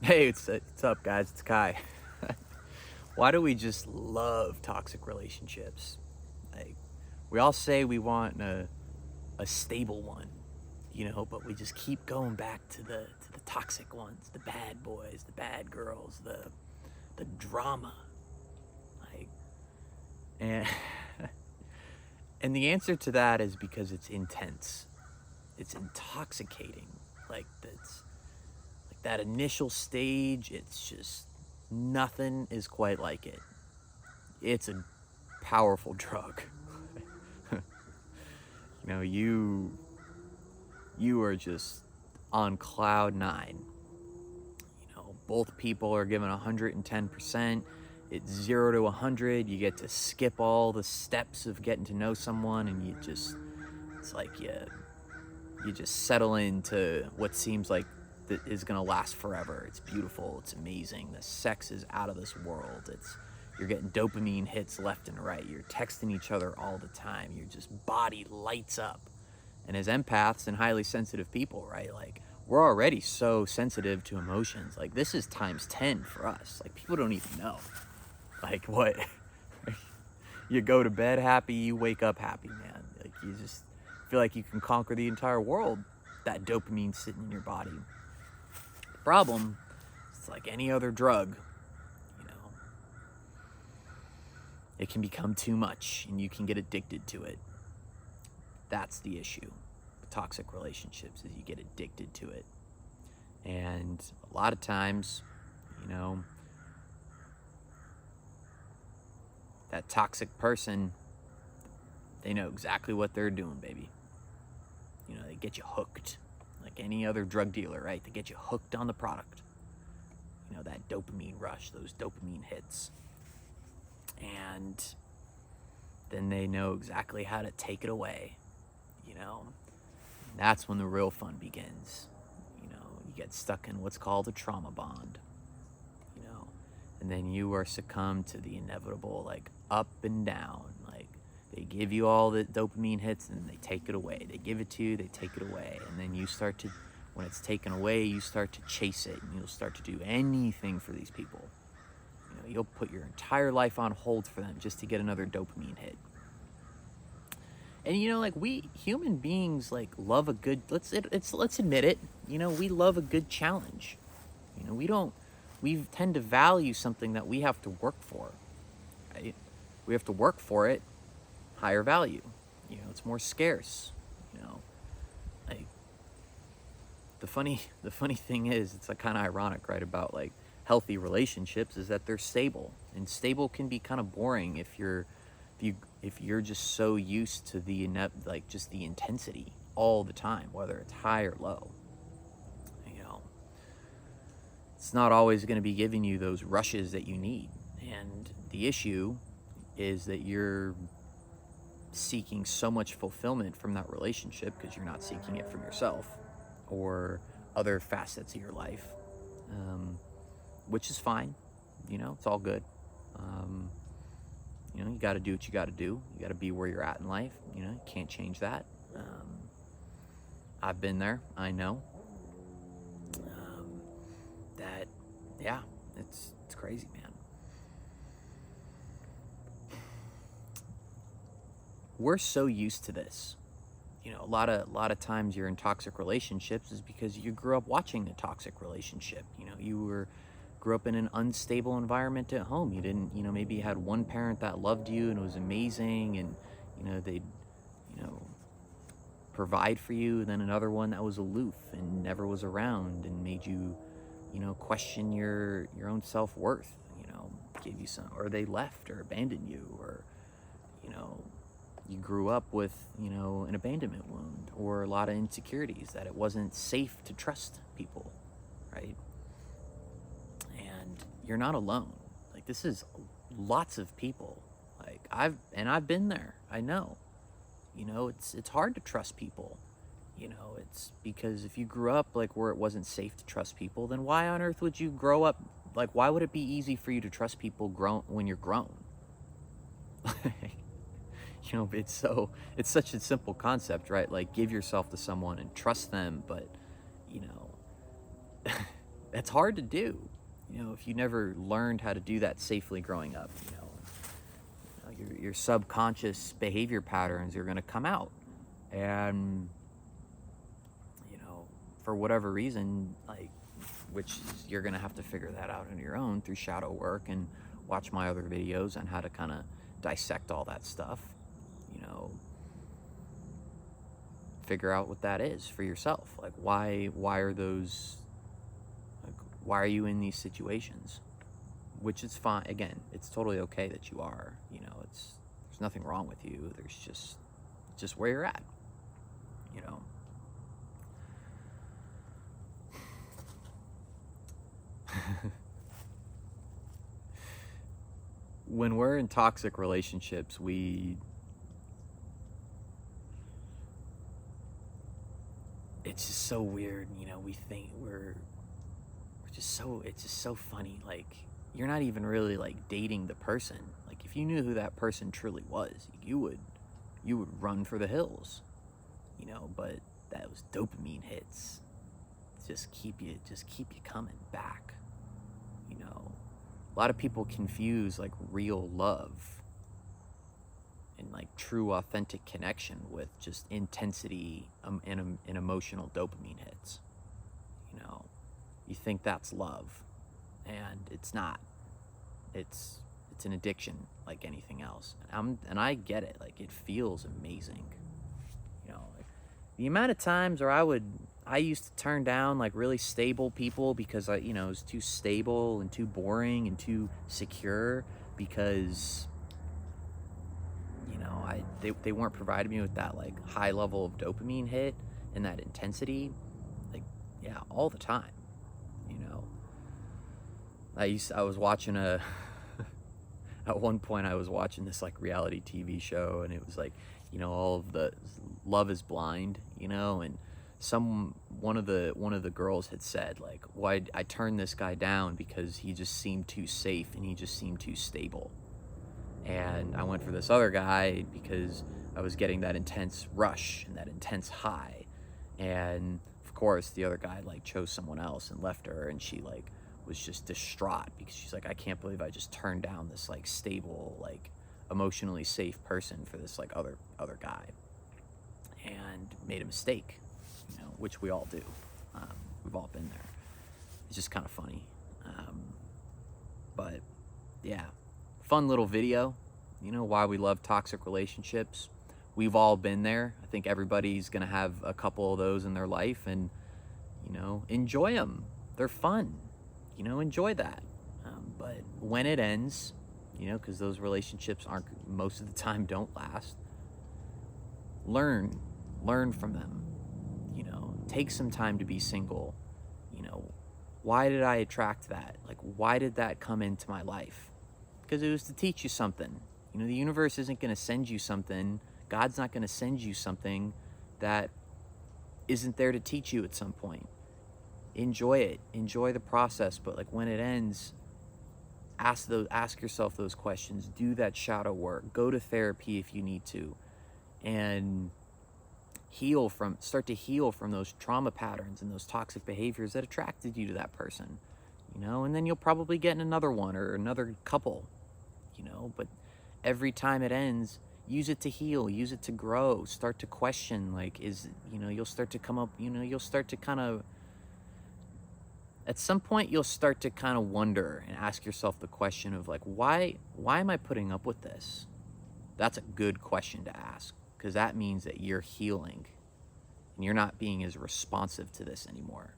Hey, it's up, guys? It's Kai. Why do we just love toxic relationships? Like, we all say we want a stable one, but we just keep going back to the toxic ones, the bad boys, the bad girls, the drama. Like, and and the answer to that is because it's intense. It's intoxicating. That's like that initial stage. It's just nothing is quite like it. It's a powerful drug. You are just on cloud nine. Both people are given 110%. It's 0 to 100. You get to skip all the steps of getting to know someone, and it's like you just settle into what seems like that is gonna last forever. It's beautiful. It's amazing. The sex is out of this world. You're getting dopamine hits left and right. You're texting each other all the time. Your just body lights up. And as empaths and highly sensitive people, right? Like, we're already so sensitive to emotions. Like, this is times 10 for us. Like, people don't even know. Like, what? You go to bed happy, you wake up happy, man. Like, you just feel like you can conquer the entire world. That dopamine sitting in your body. The problem, it's like any other drug, you know, it can become too much and you can get addicted to it. That's the issue with toxic relationships, is you get addicted to it. And a lot of times, that toxic person, they know exactly what they're doing, baby. They get you hooked like any other drug dealer, right? They get you hooked on the product. That dopamine rush, those dopamine hits. And then they know exactly how to take it away. That's when the real fun begins. You get stuck in what's called a trauma bond, and then you are succumbed to the inevitable, like, up and down. Like, they give you all the dopamine hits and then they take it away. They give it to you, they take it away. And then you start to, when it's taken away, you start to chase it, and you'll start to do anything for these people. You'll put your entire life on hold for them just to get another dopamine hit. And like, we human beings, like, love a good, let's admit it, we love a good challenge. We tend to value something that we have to work for, right? We have to work for it, higher value. It's more scarce. Like, the funny thing is, it's like kind of ironic, right, about like healthy relationships, is that they're stable, and stable can be kind of boring if you're just so used to just the intensity all the time, whether it's high or low. It's not always going to be giving you those rushes that you need. And the issue is that you're seeking so much fulfillment from that relationship because you're not seeking it from yourself or other facets of your life, which is fine. It's all good. You got to do what you got to do. You got to be where you're at in life. You can't change that. I've been there. I know. Yeah, it's crazy, man. We're so used to this. A lot of times you're in toxic relationships is because you grew up watching a toxic relationship. You grew up in an unstable environment at home. You didn't, maybe you had one parent that loved you and it was amazing, and they'd provide for you, then another one that was aloof and never was around and made you question your own self-worth, gave you some, or they left or abandoned you, or you grew up with an abandonment wound or a lot of insecurities, that it wasn't safe to trust people, right? And you're not alone. Like, this is lots of people. Like, I've been there. I know. It's hard to trust people. It's because if you grew up like where it wasn't safe to trust people, then why on earth would you grow up, like, why would it be easy for you to trust people when you're grown? It's such a simple concept, right? Like, give yourself to someone and trust them, but It's hard to do, if you never learned how to do that safely growing up. Your subconscious behavior patterns are going to come out, and for whatever reason, which you're going to have to figure that out on your own through shadow work and watch my other videos on how to kind of dissect all that stuff. Figure out what that is for yourself. Why are those, why are you in these situations? Which is fine. Again, it's totally okay that you are. There's nothing wrong with you. There's just where you're at. When we're in toxic relationships, it's just so weird. We think it's just so funny. You're not even really dating the person. If you knew who that person truly was, you would run for the hills, but those dopamine hits just keep you coming back. A lot of people confuse real love and true authentic connection with just intensity and emotional dopamine hits. You think that's love, and it's not. It's an addiction like anything else. And I get it. It feels amazing. The amount of times where I used to turn down really stable people because it was too stable and too boring and too secure, because they weren't providing me with that high level of dopamine hit and that intensity, all the time. I was watching at one point I was watching this reality TV show, and it was all of the Love is Blind, and one of the girls had said why I turned this guy down because he just seemed too safe and he just seemed too stable, and I went for this other guy because I was getting that intense rush and that intense high. And of course the other guy chose someone else and left her, and she was just distraught because she's I can't believe I just turned down this stable, emotionally safe person for this other guy, and made a mistake, which we all do. We've all been there. It's just kind of funny. But yeah, fun little video, why we love toxic relationships. We've all been there. I think everybody's gonna have a couple of those in their life, and enjoy them. They're fun. Enjoy that. But when it ends, because those relationships most of the time don't last, learn from them. Take some time to be single. Why did I attract that? Why did that come into my life? Because it was to teach you something. The universe isn't going to send you something. God's not going to send you something that isn't there to teach you at some point. Enjoy it. Enjoy the process. But when it ends, ask yourself those questions. Do that shadow work. Go to therapy if you need to, and start to heal from those trauma patterns and those toxic behaviors that attracted you to that person. And then you'll probably get in another one or another couple. But every time it ends, use it to heal, use it to grow, start to question, you'll start to come up, you'll start to kind of, at some point you'll start to kind of wonder and ask yourself the question of why am I putting up with this? That's a good question to ask, because that means that you're healing and you're not being as responsive to this anymore.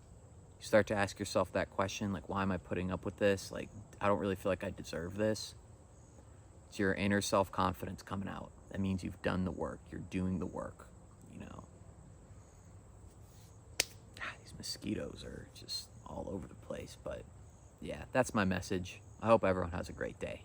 You start to ask yourself that question, why am I putting up with this? I don't really feel like I deserve this. It's your inner self-confidence coming out. That means you've done the work. You're doing the work, These mosquitoes are just all over the place. But yeah, that's my message. I hope everyone has a great day.